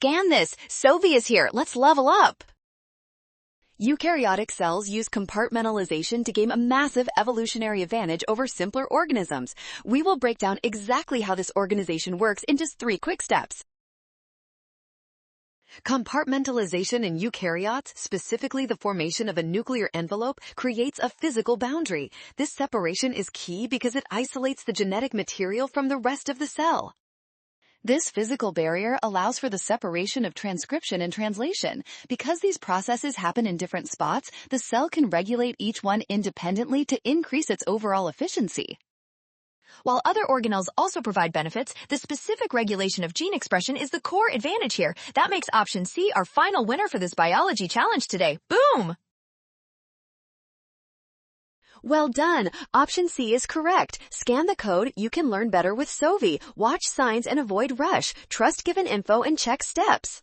Scan this. Sovi is here. Let's level up. Eukaryotic cells use compartmentalization to gain a massive evolutionary advantage over simpler organisms. We will break down exactly how this organization works in just 3 quick steps. Compartmentalization in eukaryotes, specifically the formation of a nuclear envelope, creates a physical boundary. This separation is key because it isolates the genetic material from the rest of the cell. This physical barrier allows for the separation of transcription and translation. Because these processes happen in different spots, the cell can regulate each one independently to increase its overall efficiency. While other organelles also provide benefits, the specific regulation of gene expression is the core advantage here. That makes option C our final winner for this biology challenge today. Boom! Well done! Option C is correct. Scan the code. You can learn better with Sovi. Watch signs and avoid rush. Trust given info and check steps.